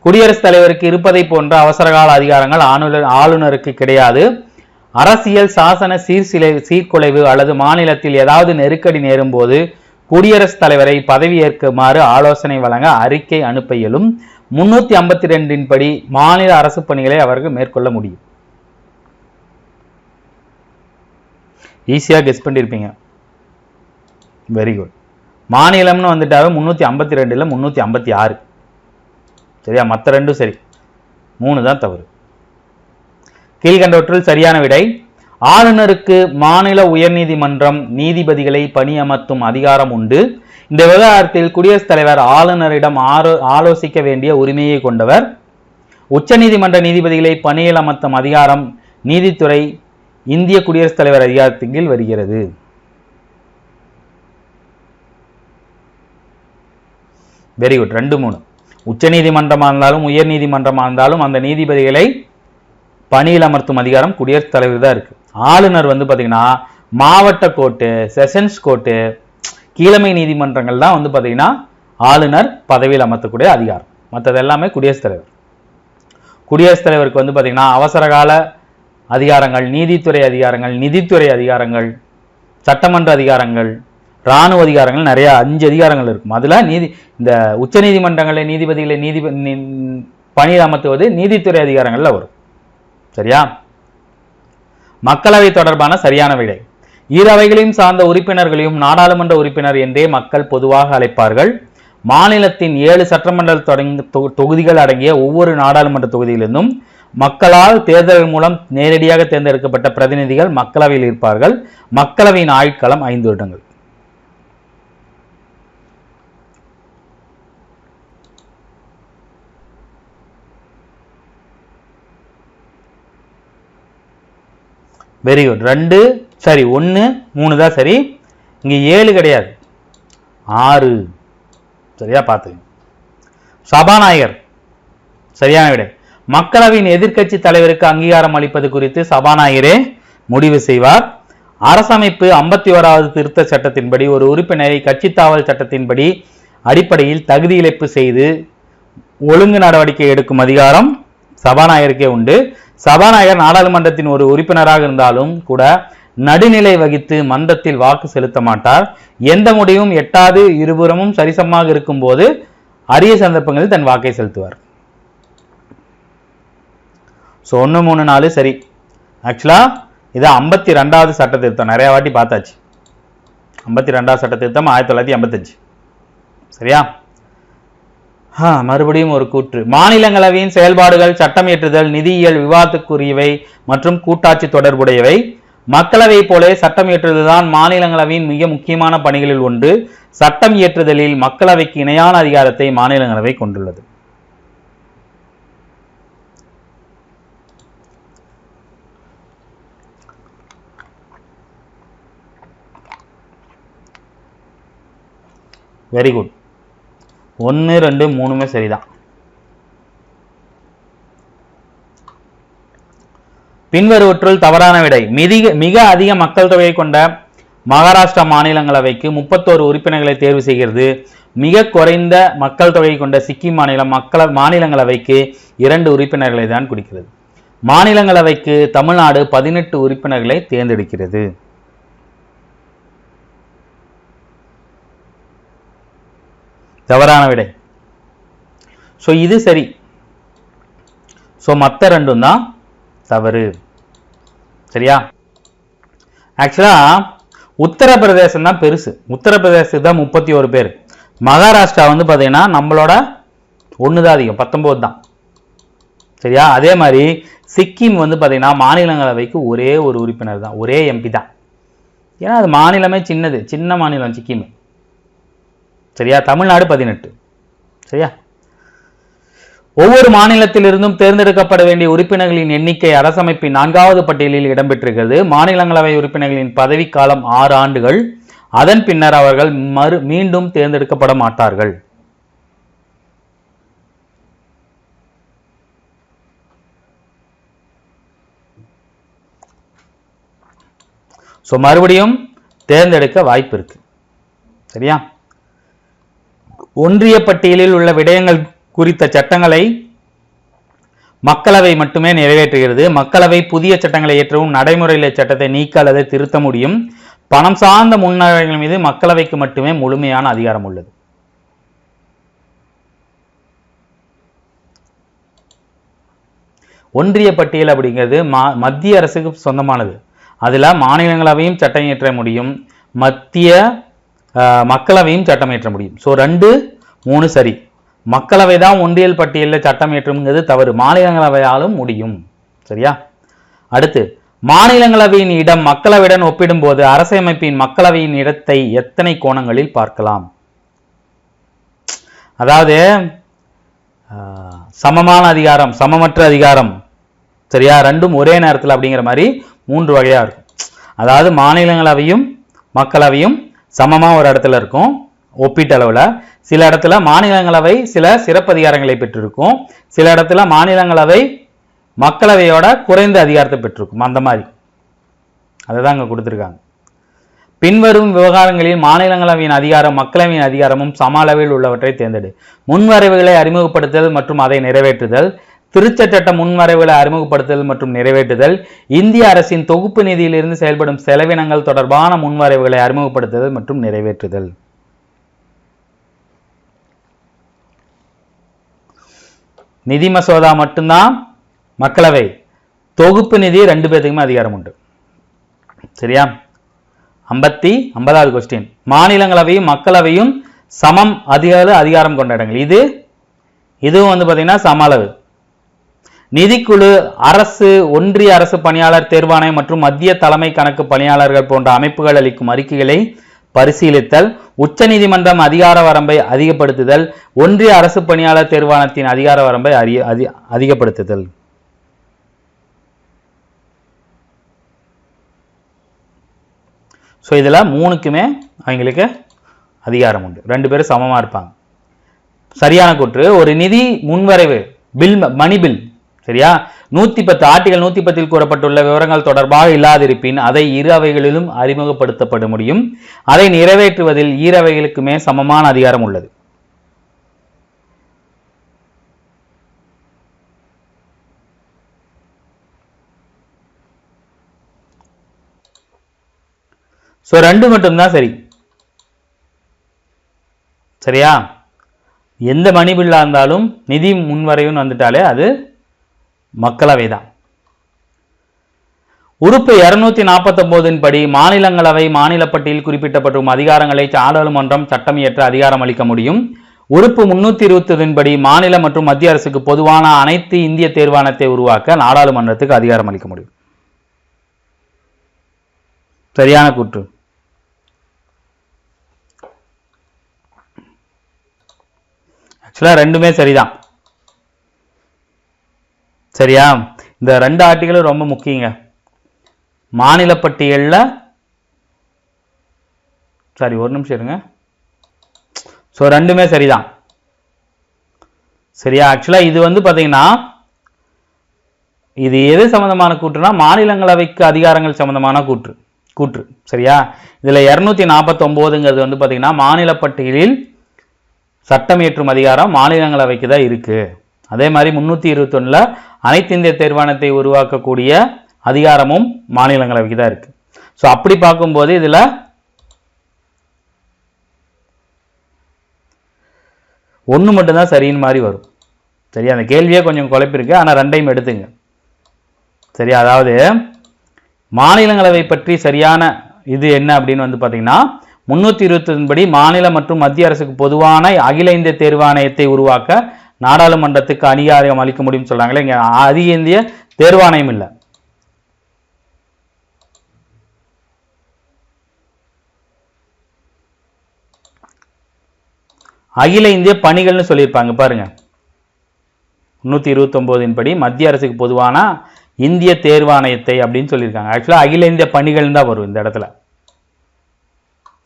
குடியரசுத் தலைவருக்கு இருப்பதை போன்ற அவசரகால அதிகாரங்கள் ஆளுநருக்கு கிடையாது. அரசியல் சாசன சீர்குலைவு அல்லது மாநிலத்தில் ஏதாவது நெருக்கடி நேரும் போது குடியரசுத் தலைவரை பதவியேற்குமாறு ஆலோசனை வழங்க அறிக்கை அனுப்ப இயலும். 352 படி மாநில அரசு பணிகளை அவர்கள் மேற்கொள்ள முடியும். ஈஸியா கெஸ் பண்ணிருப்பீங்க. Very good. மாநிலம்னு வந்துட்டாவே 352 இல்ல 356. சரியா? மற்ற 2 சரி, 3 தான் தவறு. கீழ்கண்டவற்றில் சரியான விடை. ஆளுநருக்கு மாநில உயர்நீதிமன்றம் நீதிபதிகளை பணியமர்த்தும் அதிகாரம் உண்டு. இந்த விவகாரத்தில் குடியரசுத் தலைவர் ஆளுநரிடம் ஆலோசிக்க வேண்டிய உரிமையை கொண்டவர். உச்சநீதிமன்ற நீதிபதிகளை பணியில் அமர்த்தும் அதிகாரம் நீதித்துறை இந்திய குடியரசுத் தலைவர் அதிகாரத்தின் கீழ் வருகிறது. Very good. 2, 3. உச்ச நீதிமன்றமாக இருந்தாலும் உயர் நீதிமன்றமாக இருந்தாலும் அந்த நீதிபதிகளை பணியில் அமர்த்தும் அதிகாரம் குடியரசுத் தலைவர் தான் இருக்கு. ஆளுநர் பாத்தீங்கன்னா மாவட்ட கோர்ட்டு, செஷன்ஸ் கோர்ட்டு, கீழமை நீதிமன்றங்கள் தான் பாத்தீங்கன்னா ஆளுநர் பதவியில் அமர்த்தக்கூடிய அதிகாரம். மற்றது எல்லாமே குடியரசுத் தலைவர். குடியரசுத் தலைவருக்கு பாத்தீங்கன்னா அவசரகால அதிகாரங்கள், நீதித்துறை அதிகாரங்கள், நிதித்துறை அதிகாரங்கள், சட்டமன்ற அதிகாரங்கள், இராணுவ அதிகாரங்கள், நிறைய 5 அதிகாரங்கள் இருக்கும். அதுல இந்த உச்ச நீதிமன்றங்களை நீதிபதிகளை பணியில் அமர்த்துவது நீதித்துறை அதிகாரங்கள்ல வரும். சரியா? மக்களவை தொடர்பான சரியான விடை. இரு அவைகளையும் சார்ந்த உறுப்பினர்களையும் நாடாளுமன்ற உறுப்பினர் என்றே மக்கள் பொதுவாக அழைப்பார்கள். மாநிலத்தின் 7 சட்டமன்ற தொகுதிகள் அடங்கிய ஒவ்வொரு நாடாளுமன்ற தொகுதியிலிருந்தும் மக்களால் தேர்தல் மூலம் நேரடியாக தேர்ந்தெடுக்கப்பட்ட பிரதிநிதிகள் மக்களவையில் இருப்பார்கள். மக்களவையின் ஆயுட்காலம் 5 வருடங்கள். Very good. 2 சரி, 1, 3 தான் சரி. இங்க 7 கிடையாது, 6. சரியா? பார்த்துங்க. சபாநாயகர் சரியான விடை. மக்களவையின் எதிர்க்கட்சி தலைவருக்கு அங்கீகாரம் அளிப்பது குறித்து சபாநாயகரே முடிவு செய்வார். அரசமைப்பு 51வது திருத்த சட்டத்தின்படி ஒரு உறுப்பினரை கட்சித்தாவல் சட்டத்தின்படி அடிப்படையில் தகுதி இழப்பு செய்து ஒழுங்கு நடவடிக்கை எடுக்கும் அதிகாரம் சபாநாயகருக்கே உண்டு. சபாநாயகர் நாடாளுமன்றத்தின் ஒரு உறுப்பினராக இருந்தாலும் கூட நடுநிலை வகித்து மன்றத்தில் வாக்கு செலுத்த மாட்டார். எந்த முடிவும் எட்டாது இருபுறமும் சரிசமமாக இருக்கும் போது அரிய சந்தர்ப்பங்களில் தன் வாக்கை செலுத்துவார். ஸோ 1, 3, 4 சரி. ஆக்சுவலாக இது 52வது சட்ட திருத்தம், நிறைய வாட்டி பார்த்தாச்சு. 52வது சட்ட திருத்தம் 1985. சரியா? மறுபடியும் ஒரு கூற்று. மாநிலங்களவையின் செயல்பாடுகள் சட்டம் இயற்றுதல், நிதியியல், விவாதத்துக்குரியவை மற்றும் கூட்டாட்சி தொடர்புடையவை. மக்களவை போல சட்டம் இயற்றுதல்தான் மாநிலங்களவையின் மிக முக்கியமான பணிகளில் ஒன்று. சட்டம் இயற்றுதலில் மக்களவைக்கு இணையான அதிகாரத்தை மாநிலங்களவை கொண்டுள்ளது. Very good. 1, 2, 3 சரிதான். பின்வருவற்றுள் தவறான விடை. மிக அதிக மக்கள் தொகையை கொண்ட மகாராஷ்டிரா மாநிலங்களவைக்கு 31 உறுப்பினர்களை தேர்வு செய்கிறது. மிக குறைந்த மக்கள் தொகை கொண்ட சிக்கிம் மாநிலம் மாநிலங்களவைக்கு 2 உறுப்பினர்களை தான் கொடுக்கிறது. மாநிலங்களவைக்கு தமிழ்நாடு 18 உறுப்பினர்களை தேர்ந்தெடுக்கிறது. தவறான விடை. ஸோ இது சரி. ஸோ மற்ற 2ம் தான் தவறு. சரியா? ஆக்சுவலா உத்தரப்பிரதேசம் தான் பெருசு. உத்தரப்பிரதேசத்துக்கு தான் 31 பேர். மகாராஷ்டிரா வந்து பார்த்தீங்கன்னா நம்மளோட 1 தான் அதிகம், 19 தான். சரியா? அதே மாதிரி சிக்கிம் வந்து பார்த்தீங்கன்னா மாநிலங்களவைக்கு ஒரே ஒரு உறுப்பினர் தான், ஒரே எம்பி தான். ஏன்னா அது மாநிலமே சின்னது, சின்ன மாநிலம் சிக்கிம். சரியா? தமிழ்நாடு 18. சரியா? ஒவ்வொரு மாநிலத்திலிருந்தும் தேர்ந்தெடுக்கப்பட வேண்டிய உறுப்பினர்களின் எண்ணிக்கை அரசமைப்பின் 4வது பட்டியலில் இடம்பெற்றிருக்கிறது. மாநிலங்களவை உறுப்பினர்களின் பதவிக்காலம் 6 ஆண்டுகள். அதன் பின்னர் அவர்கள் மீண்டும் தேர்ந்தெடுக்கப்பட மாட்டார்கள். ஸோ மறுபடியும் தேர்ந்தெடுக்க வாய்ப்பு இருக்கு. சரியா? ஒன்றிய பட்டியலில் உள்ள விடயங்கள் குறித்த சட்டங்களை மக்களவை மட்டுமே நிறைவேற்றுகிறது. மக்களவை புதிய சட்டங்களை ஏற்றவும் நடைமுறையில் சட்டத்தை நீக்க அல்லது திருத்த முடியும். பணம் சார்ந்த முன்னுரிமைகள் மீது மக்களவைக்கு மட்டுமே முழுமையான அதிகாரம் உள்ளது. ஒன்றிய பட்டியல் அப்படிங்கிறது மத்திய அரசுக்கு சொந்தமானது. அதுல மாநிலங்களவையும் சட்டம் இயற்ற முடியும், மத்திய மக்களவையும் சட்டம் இயற்ற முடியும். ஸோ 2, 3 சரி. மக்களவை தான் ஒன்றியல் பட்டியலில் சட்டம் இயற்றும்ங்கிறது தவறு. மாநிலங்களவையாலும் முடியும். சரியா? அடுத்து, மாநிலங்களவையின் இடம் மக்களவையுடன் ஒப்பிடும்போது அரசமைப்பின் மக்களவையின் இடத்தை எத்தனை கோணங்களில் பார்க்கலாம்? அதாவது சமமான அதிகாரம், சமமற்ற அதிகாரம். சரியா? 2ம் ஒரே நேரத்தில் அப்படிங்கிற மாதிரி 3 வகையா இருக்கும். அதாவது மாநிலங்களவையும் மக்களவையும் சமமா ஒரு இடத்துல இருக்கும் ஒப்பீட்டளவில். சில இடத்துல மாநிலங்களவை சில சிறப்பு அதிகாரங்களை பெற்றிருக்கும், சில இடத்துல மாநிலங்களவை மக்களவையோட குறைந்த அதிகாரத்தை பெற்றிருக்கும். அந்த மாதிரி அதுதான் அங்க கொடுத்திருக்காங்க. பின்வரும் விவகாரங்களில் மாநிலங்களவையின் அதிகாரம் மக்களவையின் அதிகாரமும் சம அளவில் உள்ளவற்றை தேர்ந்தெடு. முன்வரைவுகளை அறிமுகப்படுத்துதல் மற்றும் அதை நிறைவேற்றுதல், திருச்சட்ட முன்வரைவுகளை அறிமுகப்படுத்துதல் மற்றும் நிறைவேற்றுதல், இந்திய அரசின் தொகுப்பு நிதியிலிருந்து செயல்படும் செலவினங்கள் தொடர்பான முன்வரைவுகளை அறிமுகப்படுத்துதல் மற்றும் நிறைவேற்றுதல். நிதி மசோதா மட்டும்தான் மக்களவை, தொகுப்பு நிதி 2 பேருக்குமே அதிகாரம் உண்டு. சரியா? 50வது கொஸ்டின். மாநிலங்களவையும் மக்களவையும் சமம் அதிகாரம் கொண்ட இடங்கள். இதுவும் வந்து பாத்தீங்கன்னா சம அளவு. நிதிக்குழு அரசு, ஒன்றிய அரசு பணியாளர் தேர்வாணையம் மற்றும் மத்திய தலைமை கணக்கு பணியாளர்கள் போன்ற அமைப்புகள் அளிக்கும் அறிக்கைகளை பரிசீலித்தல், உச்ச நீதிமன்றம் அதிகார வரம்பை அதிகப்படுத்துதல், ஒன்றிய அரசு பணியாளர் தேர்வாணையத்தின் அதிகார வரம்பை அதிகப்படுத்துதல். ஸோ இதில் 3க்குமே அவங்களுக்கு அதிகாரம் உண்டு. 2 பேரும் சமமா இருப்பாங்க. சரியான கூற்று. ஒரு நிதி முன்வரைவு மணி பில், சரியா, 110 ஆர்டிகல் 110 கூறப்பட்டுள்ள விவரங்கள் தொடர்பாக இல்லாதிருப்பின் அதை இரு அவைகளிலும் அறிமுகப்படுத்தப்பட முடியும். அதை நிறைவேற்றுவதில் ஈரவைகளுக்குமே சமமான அதிகாரம் உள்ளது. சோ 2 மட்டும்தான் சரி. சரியா? எந்த மணி பில்லா இருந்தாலும் நிதி முன்வரைவுன்னு வந்துட்டாலே அது மக்களவை தான். உறுப்பு 249 படி மாநிலங்களவை மாநில பட்டியலில் குறிப்பிட்டப்படும் அதிகாரங்களை நாடாளுமன்றம் சட்டம் இயற்ற அதிகாரம் அளிக்க முடியும். உறுப்பு 320 படி மாநில மற்றும் மத்திய அரசுக்கு பொதுவான அனைத்து இந்திய தேர்வாணையத்தை உருவாக்க நாடாளுமன்றத்துக்கு அதிகாரம் அளிக்க முடியும். சரியான கூற்று. ஆக்சுவலா ரெண்டுமே சரிதான். சரியா? இந்த ரெண்டு ஆர்டிகளும் ரொம்ப முக்கியங்க. மாநில பட்டியல்ல ஒரு நிமிஷம் இருங்க. ரெண்டுமே சரிதான். சரியா? ஆக்சுவலா இது பாத்தீங்கன்னா இது எது சம்பந்தமான கூற்றுனா மாநிலங்களவைக்கு அதிகாரங்கள் சம்பந்தமான கூற்று. சரியா? இதுல 249ங்கிறது பாத்தீங்கன்னா மாநில பட்டியலில் சட்டம் இயற்றும் அதிகாரம் மாநிலங்களவைக்கு தான் இருக்கு. அதே மாதிரி 321ல அனைத்து இந்திய தேர்வாணையத்தை உருவாக்கக்கூடிய அதிகாரமும் மாநிலங்களவைக்கு தான் இருக்கு. ஸோ அப்படி பார்க்கும்போது இதுல ஒன்று மட்டும்தான் சரின்னு மாதிரி வரும். சரியா? அந்த கேள்வியே கொஞ்சம் குழப்பிருக்கு, ஆனால் ரெண்டையும் எடுத்துங்க. சரியா? அதாவது மாநிலங்களவை பற்றி சரியான இது என்ன அப்படின்னு பார்த்தீங்கன்னா 320 படி மாநில மற்றும் மத்திய அரசுக்கு பொதுவான அகில இந்திய தேர்வாணையத்தை உருவாக்க நாடாளுமன்றத்துக்கு அதிகாரம் அளிக்க முடியும்னு சொல்றாங்களே, இங்க அகில இந்திய தேர்வாணையம் இல்லை. அகில இந்திய பணிகள்னு சொல்லியிருப்பாங்க பாருங்க. 329 படி மத்திய அரசுக்கு பொதுவான இந்திய தேர்வாணையத்தை அப்படின்னு சொல்லியிருக்காங்க. ஆக்சுவலா அகில இந்திய பணிகள் தான் வரும் இந்த இடத்துல.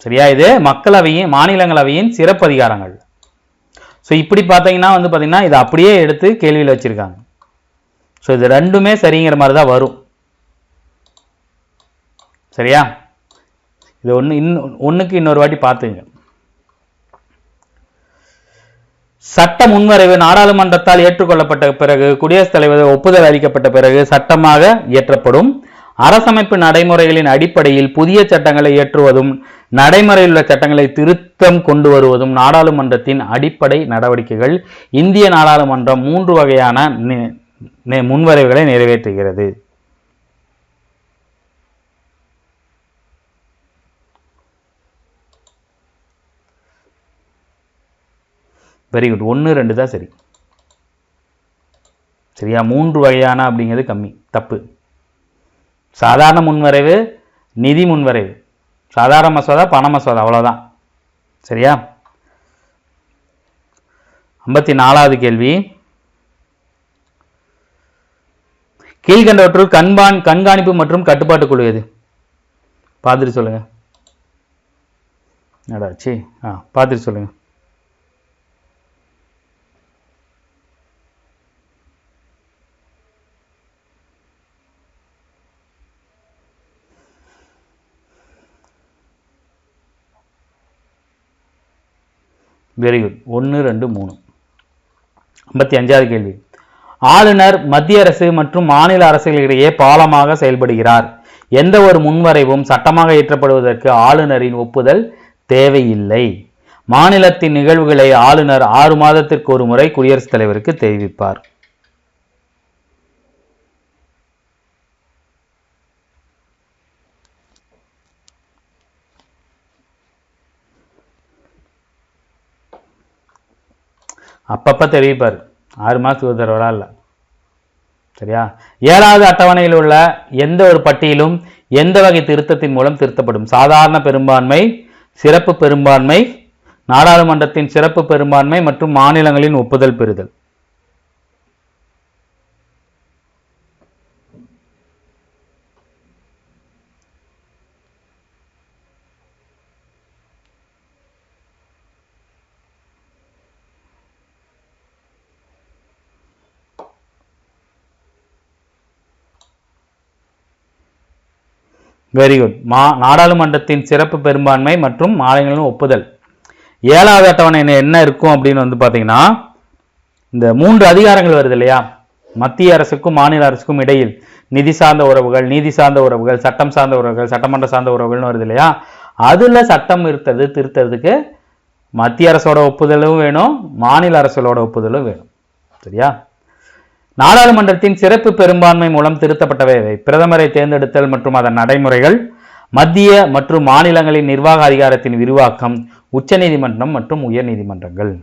சரியா? இது மக்களவையின் மாநிலங்களவையின் சிறப்பு அதிகாரங்கள். ஸோ இப்படி பார்த்தீங்கன்னா பார்த்தீங்கன்னா இதை அப்படியே எடுத்து கேள்வியில் வச்சிருக்காங்க. ஸோ இது ரெண்டுமே சரிங்கிற மாதிரி தான் வரும். சரியா? இது ஒன்றுக்கு இன்னொரு வாட்டி பார்த்துங்க. சட்ட முன்வரைவு நாடாளுமன்றத்தால் ஏற்றுக்கொள்ளப்பட்ட பிறகு குடியரசுத் தலைவர் ஒப்புதல் அளிக்கப்பட்ட பிறகு சட்டமாக இயற்றப்படும். அரசமைப்பு நடைமுறைகளின் அடிப்படையில் புதிய சட்டங்களை இயற்றுவதும் நடைமுறையில் உள்ள சட்டங்களை திருத்தம் கொண்டு வருவதும் நாடாளுமன்றத்தின் அடிப்படை நடவடிக்கைகள். இந்திய நாடாளுமன்றம் 3 வகையான முன்வரைவுகளை நிறைவேற்றுகிறது. Very good. 1, 2 தான் சரி. சரியா? 3 வகையான அப்படிங்கிறது கம்மி, தப்பு. சாதாரண முன்வரைவு, நிதி முன்வரைவு, சாதாரண மசோதா, பண மசோதா, அவ்வளவுதான். சரியா? 54வது கேள்வி. கீழ்கண்டவற்றுள் கண்காணிப்பு மற்றும் கட்டுப்பாட்டு குழு எது? பார்த்துட்டு சொல்லுங்க. பார்த்துட்டு சொல்லுங்க. Very good. 1, 2, 3. 55வது கேள்வி. ஆளுநர் மத்திய அரசு மற்றும் மாநில அரசுகளிடையே பாலமாக செயல்படுகிறார். எந்த ஒரு முன்வரைவும் சட்டமாக இயற்றப்படுவதற்கு ஆளுநரின் ஒப்புதல் தேவையில்லை. மாநிலத்தின் நிகழ்வுகளை ஆளுநர் 6 மாதத்திற்கு ஒரு முறை குடியரசுத் தலைவருக்கு தெரிவிப்பார். அப்பப்ப தெரிவிப்பார், 6 மாதத்துக்கு ஒரு தடவை இல்லை. சரியா? 7வது அட்டவணையில் உள்ள எந்த ஒரு பட்டியலும் எந்த வகை திருத்தத்தின் மூலம் திருத்தப்படும்? சாதாரண பெரும்பான்மை, சிறப்பு பெரும்பான்மை, நாடாளுமன்றத்தின் சிறப்பு பெரும்பான்மை மற்றும் மாநிலங்களின் ஒப்புதல் பெறுதல். Very good. நாடாளுமன்றத்தின் சிறப்பு பெரும்பான்மை மற்றும் மாநிலங்களின் ஒப்புதல். 7வது அட்டவணை என்ன இருக்கும் அப்படின்னு பார்த்தீங்கன்னா இந்த 3 அதிகாரங்கள் வருது இல்லையா? மத்திய அரசுக்கும் மாநில அரசுக்கும் இடையில் நிதி சார்ந்த உறவுகள், நீதி சார்ந்த உறவுகள், சட்டம் சார்ந்த உறவுகள், சட்டமன்ற சார்ந்த உறவுகள்னு வருது இல்லையா? அதுல சட்டம் திருத்தறதுக்கு மத்திய அரசோட ஒப்புதலும் வேணும், மாநில அரசோட ஒப்புதலும் வேணும். சரியா? நாடாளுமன்றத்தின் சிறப்பு பெரும்பான்மை மூலம் திருத்தப்பட்டவை எவை? பிரதமரை தேர்ந்தெடுத்தல் மற்றும் அதன் நடைமுறைகள், மத்திய மற்றும் மாநிலங்களின் நிர்வாக அதிகாரத்தின் விரிவாக்கம், உச்சநீதிமன்றம் மற்றும் உயர் நீதிமன்றங்கள்.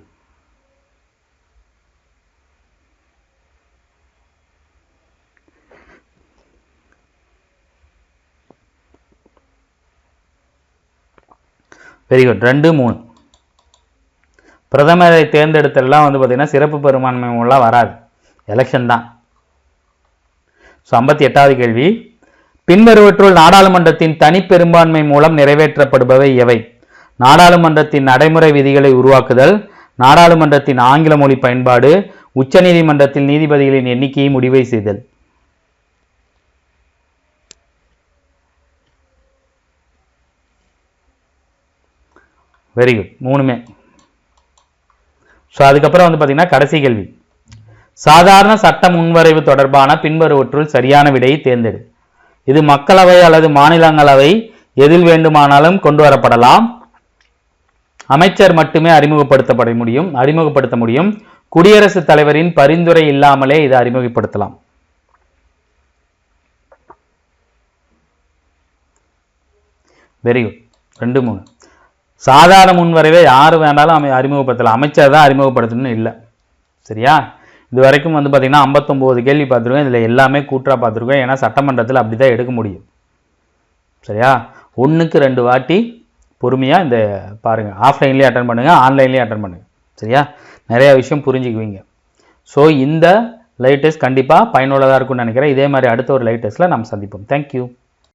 Very good. 2, 3. பிரதமரை தேர்ந்தெடுத்தலாம் பார்த்தீங்கன்னா சிறப்பு பெரும்பான்மை மூலம் வராது, எலெக்ஷன் தான். 58வது கேள்வி, பின்வருவற்றுள் நாடாளுமன்றத்தின் தனிப்பெரும்பான்மை மூலம் நிறைவேற்றப்படுபவை எவை? நாடாளுமன்றத்தின் நடைமுறை விதிகளை உருவாக்குதல், நாடாளுமன்றத்தின் ஆங்கில மொழி பயன்பாடு, உச்சநீதிமன்றத்தில் நீதிபதிகளின் எண்ணிக்கையை முடிவை செய்தல். Very good, 3மே. ஸோ அதுக்கப்புறம் பார்த்தீங்கன்னா கடைசி கேள்வி, சாதாரண சட்ட முன்வரைவு தொடர்பான பின்வருவற்றுள் சரியான விடையை தேர்ந்தெடு. இது மக்களவை அல்லது மாநிலங்களவை எதில் வேண்டுமானாலும் கொண்டு வரப்படலாம். அமைச்சர் மட்டுமே அறிமுகப்படுத்த முடியும். குடியரசுத் தலைவரின் பரிந்துரை இல்லாமலே இதை அறிமுகப்படுத்தலாம். Very good. 2, 3. சாதாரண முன்வரைவை யார் வேண்டாலும் அறிமுகப்படுத்தலாம், அமைச்சர் தான் அறிமுகப்படுத்தணும்னு இல்லை. சரியா? இது வரைக்கும் பார்த்தீங்கன்னா 59 கேள்வி பார்த்துருக்கோம். இதில் எல்லாமே கூற்றா பார்த்துருக்கோம். ஏன்னா சட்டமன்றத்தில் அப்படி தான் எடுக்க முடியும். சரியா? 1க்கு 2 வாட்டி பொறுமையாக இந்த பாருங்கள். ஆஃப்லைன்லேயே அட்டன் பண்ணுங்கள், ஆன்லைன்லேயே அட்டன் பண்ணுங்கள். சரியா? நிறையா விஷயம் புரிஞ்சுக்குவீங்க. ஸோ இந்த லைவ் டெஸ்ட் கண்டிப்பாக பயனுள்ளதாக இருக்கும்னு நினைக்கிறேன். இதே மாதிரி அடுத்த ஒரு லைவ் டெஸ்ட்டில் நம்ம சந்திப்போம். தேங்க்யூ.